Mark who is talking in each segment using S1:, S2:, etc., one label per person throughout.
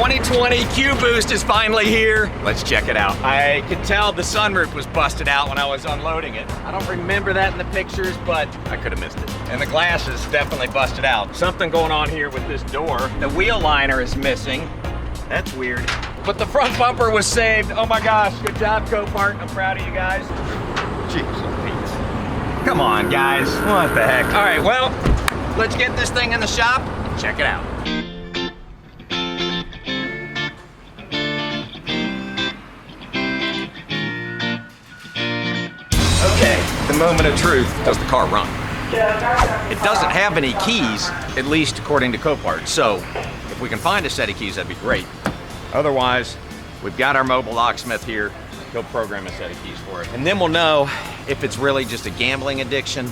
S1: 2020 Q Boost is finally here. Let's check it out. I could tell the sunroof was busted out when I was unloading it. I don't remember that in the pictures, but I could have missed it. And the glass is definitely busted out. Something going on here with this door. The wheel liner is missing. That's weird. But the front bumper was saved. Oh my gosh, good job, Copart. I'm proud of you guys. Jeez, Pete. Come on, guys. What the heck? All right, well, let's get this thing in the shop. Check it out. Okay, the moment of truth. Does the car run? It doesn't have any keys, at least according to Copart. So if we can find a set of keys, that'd be great. Otherwise, we've got our mobile locksmith here. He'll program a set of keys for it. And then we'll know if it's really just a gambling addiction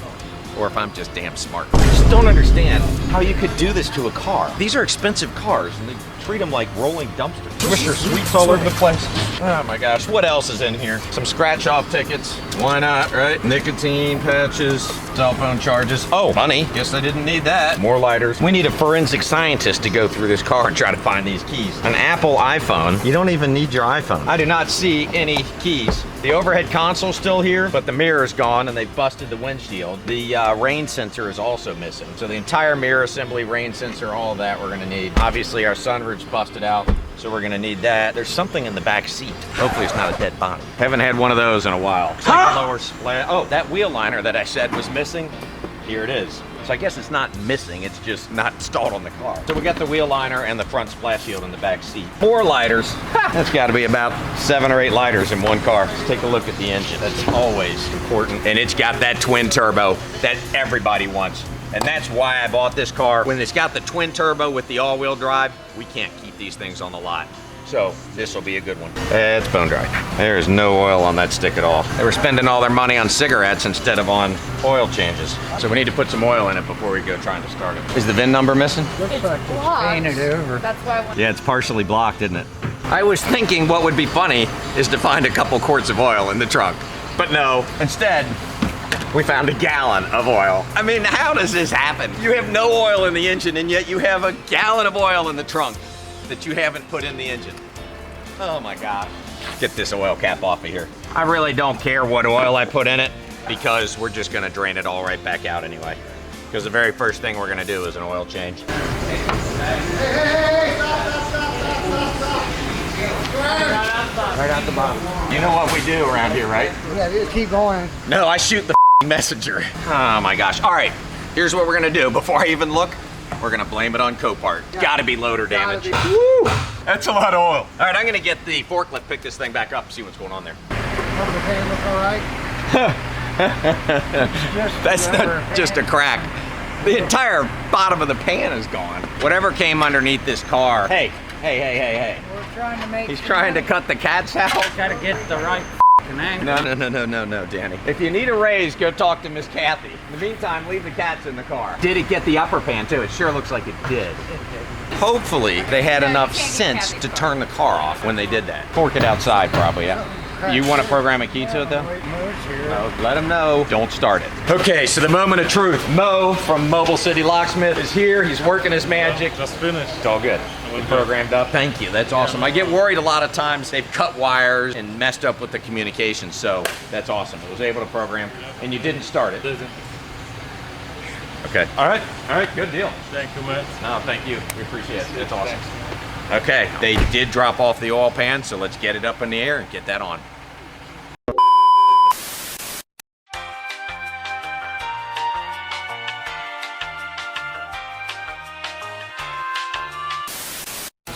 S1: or if I'm just damn smart. I just don't understand how you could do this to a car. These are expensive cars and they treat them like rolling dumpsters. Mr. Sweets all over the place. Oh my gosh, what else is in here? Some scratch off tickets. Why not, right? Nicotine patches, cell phone charges. Oh, money. Guess I didn't need that. More lighters. We need a forensic scientist to go through this car and try to find these keys. An Apple iPhone. You don't even need your iPhone. I do not see any keys. The overhead console's still here, but the mirror's gone and they've busted the windshield. The rain sensor is also missing. So the entire mirror assembly, rain sensor, all of that we're gonna need. Obviously our sunroof's busted out, so we're gonna need that. There's something in the back seat. Hopefully it's not a dead body. Haven't had one of those in a while. It's like a lower splat. Oh, that wheel liner that I said was missing, here it is. So I guess it's not missing, it's just not installed on the car. So we got the wheel liner and the front splash shield in the back seat. 4 lighters. That's gotta be about 7 or 8 lighters in one car. Let's take a look at the engine. That's always important. And it's got that twin turbo that everybody wants. And that's why I bought this car. When it's got the twin turbo with the all-wheel drive, we can't keep these things on the lot. So this will be a good one. It's bone dry. There is no oil on that stick at all. They were spending all their money on cigarettes instead of on oil changes. So we need to put some oil in it before we go trying to start it. Is the VIN number missing?
S2: Looks like it's painted over. That's why I want.
S1: Yeah, it's partially blocked, isn't it? I was thinking what would be funny is to find a couple quarts of oil in the trunk. But no, instead, we found a gallon of oil. I mean, how does this happen? You have no oil in the engine and yet you have a gallon of oil in the trunk that you haven't put in the engine. Oh my gosh. Get this oil cap off of here. I really don't care what oil I put in it because we're just gonna drain it all right back out anyway. Because the very first thing we're gonna do is an oil change.
S2: Hey, stop. Right out the bottom.
S1: You know what we do around here, right?
S2: Yeah, just keep going.
S1: No, I shoot the messenger. Oh my gosh. All right, here's what we're gonna do. Before I even look, we're gonna blame it on Copart. Gotta be loader damage. Woo! That's a lot of oil. All right, I'm gonna get the forklift, pick this thing back up, see what's going on there.
S2: Over the pan look all right?
S1: That's not just a crack. The entire bottom of the pan is gone. Whatever came underneath this car. Hey.
S2: We're trying to make.
S1: He's trying to cut the cat's out.
S2: Gotta get the right angle.
S1: No, Danny. If you need a raise, go talk to Miss Kathy. In the meantime, leave the cats in the car. Did it get the upper pan too? It sure looks like it did. Hopefully, they had enough sense to turn the car off when they did that. Fork it outside, probably, yeah. You want to program a key to it though? No, let him know. Don't start it. Okay, so the moment of truth. Mo from Mobile City Locksmith is here. He's working his magic.
S3: Just finished.
S1: It's all good. Programmed up. Thank you. That's awesome. I get worried a lot of times they've cut wires and messed up with the communication, so that's awesome. It was able to program, and you didn't start it. Okay. All right, good deal.
S3: Thank you, man.
S1: No, thank you. We appreciate it. It's awesome. Okay, they did drop off the oil pan, so let's get it up in the air and get that on.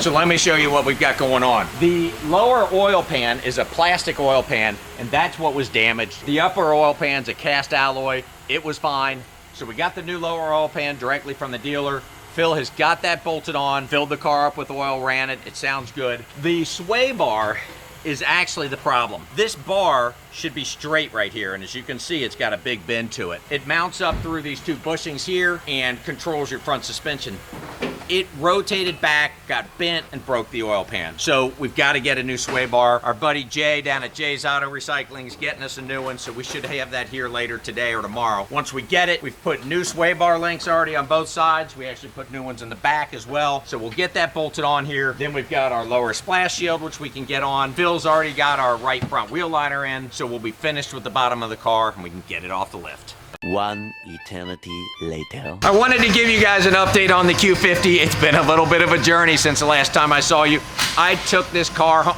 S1: So let me show you what we've got going on. The lower oil pan is a plastic oil pan, and that's what was damaged. The upper oil pan's a cast alloy. It was fine. So we got the new lower oil pan directly from the dealer. Phil has got that bolted on, filled the car up with oil, ran it. It sounds good. The sway bar is actually the problem. This bar should be straight right here, and as you can see, it's got a big bend to it. It mounts up through these 2 bushings here and controls your front suspension. it rotated back, got bent, and broke the oil pan. So we've got to get a new sway bar. Our buddy Jay down at Jay's Auto Recycling is getting us a new one, so we should have that here later today or tomorrow. Once we get it, we've put new sway bar links already on both sides. We actually put new ones in the back as well. So we'll get that bolted on here. Then we've got our lower splash shield, which we can get on. Phil's already got our right front wheel liner in, so we'll be finished with the bottom of the car and we can get it off the lift.
S3: One eternity later.
S1: I wanted to give you guys an update on the Q50. It's been a little bit of a journey since the last time I saw you. I took this car home.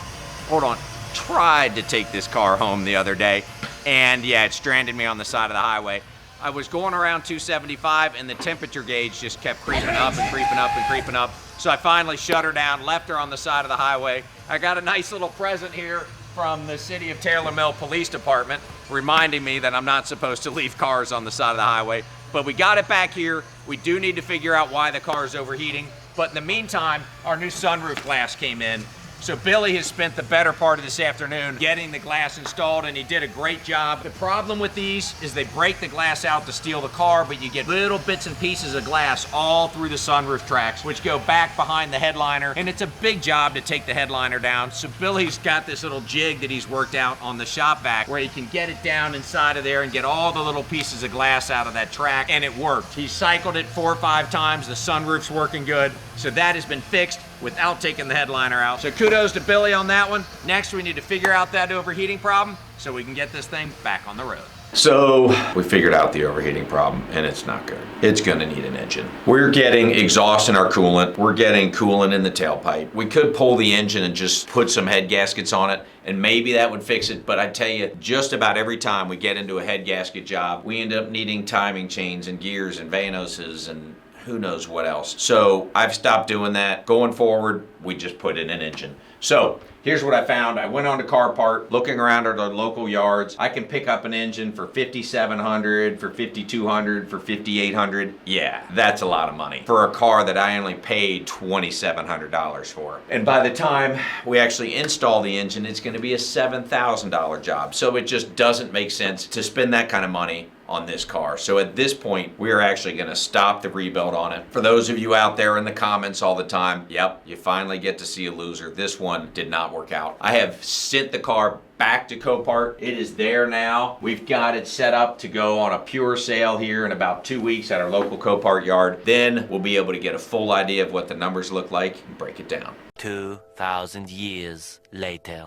S1: Hold on. Tried to take this car home the other day, and yeah, it stranded me on the side of the highway. I was going around 275 and the temperature gauge just kept creeping up and creeping up and creeping up. So I finally shut her down, left her on the side of the highway. I got a nice little present here from the City of Taylor Mill Police Department, reminding me that I'm not supposed to leave cars on the side of the highway. But we got it back here. We do need to figure out why the car is overheating. But in the meantime, our new sunroof glass came in. So Billy has spent the better part of this afternoon getting the glass installed, and he did a great job. The problem with these is they break the glass out to steal the car, but you get little bits and pieces of glass all through the sunroof tracks, which go back behind the headliner, and it's a big job to take the headliner down. So Billy's got this little jig that he's worked out on the shop vac where he can get it down inside of there and get all the little pieces of glass out of that track, and it worked. He cycled it 4 or 5 times. The sunroof's working good. So that has been fixed without taking the headliner out. So kudos to Billy on that one. Next, we need to figure out that overheating problem so we can get this thing back on the road. So we figured out the overheating problem, and it's not good. It's gonna need an engine. We're getting exhaust in our coolant. We're getting coolant in the tailpipe. We could pull the engine and just put some head gaskets on it, and maybe that would fix it. But I tell you, just about every time we get into a head gasket job, we end up needing timing chains and gears and vanoses and who knows what else. So I've stopped doing that. Going forward, we just put in an engine. So here's what I found. I went on to Copart, looking around at our local yards. I can pick up an engine for $5,700, for $5,200, for $5,800. Yeah, that's a lot of money for a car that I only paid $2,700 for. And by the time we actually install the engine, it's gonna be a $7,000 job. So it just doesn't make sense to spend that kind of money on this car. So at this point, we are actually gonna stop the rebuild on it. For those of you out there in the comments all the time, yep, you finally get to see a loser. This one did not work out. I have sent the car back to Copart. It is there now. We've got it set up to go on a pure sale here in about 2 weeks at our local Copart yard. Then we'll be able to get a full idea of what the numbers look like and break it down.
S3: 2,000 years later.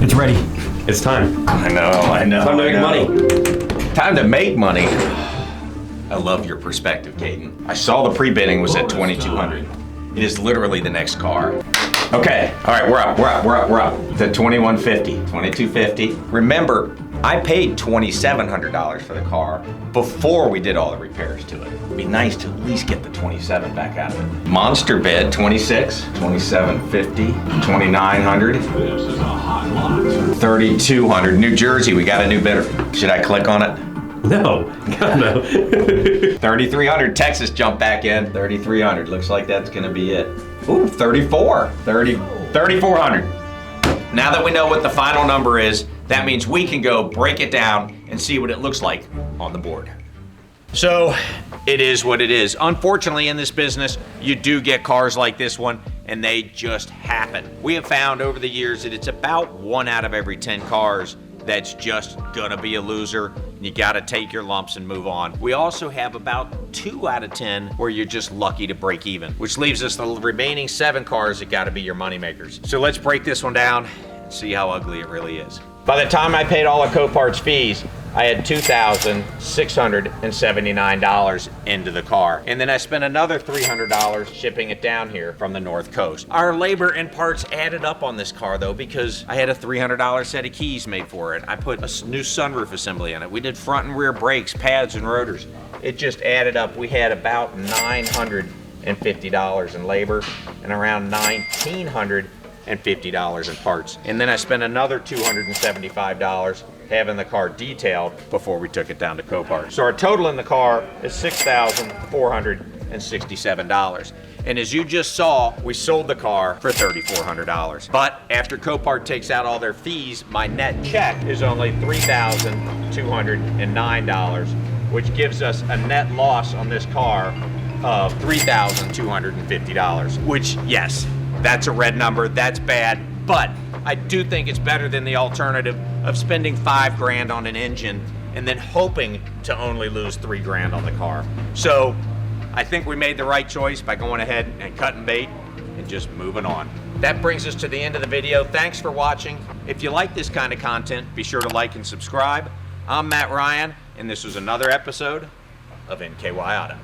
S4: It's ready. It's time.
S1: I know.
S4: Time to make money.
S1: Time to make money. I love your perspective, Caden. I saw the pre-bidding was at $2,200. It is literally the next car. Okay, all right, we're up. It's at $2,150, $2,250. Remember, I paid $2,700 for the car before we did all the repairs to it. It'd be nice to at least get the $2,700 back out of it. Monster bid, $2,600, $2,750, $2,900.
S4: This is a hot lot.
S1: $3,200. New Jersey, we got a new bidder. Should I click on it?
S4: No, God, no.
S1: $3,300. Texas jumped back in. $3,300. Looks like that's gonna be it. Ooh, $3,400. Now that we know what the final number is, that means we can go break it down and see what it looks like on the board. So it is what it is. Unfortunately, in this business, you do get cars like this one, and they just happen. We have found over the years that it's about 1 out of every 10 cars that's just gonna be a loser. You gotta take your lumps and move on. We also have about 2 out of 10 where you're just lucky to break even, which leaves us the remaining 7 cars that gotta be your money makers. So let's break this one down and see how ugly it really is. By the time I paid all of Copart's fees, I had $2,679 into the car. And then I spent another $300 shipping it down here from the North Coast. Our labor and parts added up on this car though, because I had a $300 set of keys made for it. I put a new sunroof assembly in it. We did front and rear brakes, pads, and rotors. It just added up. We had about $950 in labor and around $1,950 in parts. And then I spent another $275 having the car detailed before we took it down to Copart. So our total in the car is $6,467. And as you just saw, we sold the car for $3,400. But after Copart takes out all their fees, my net check is only $3,209. which gives us a net loss on this car of $3,250, which, yes, that's a red number, that's bad, but I do think it's better than the alternative of spending $5 grand on an engine and then hoping to only lose $3 grand on the car. So I think we made the right choice by going ahead and cutting bait and just moving on. That brings us to the end of the video. Thanks for watching. If you like this kind of content, be sure to like and subscribe. I'm Matt Ryan, and this was another episode of NKY Auto.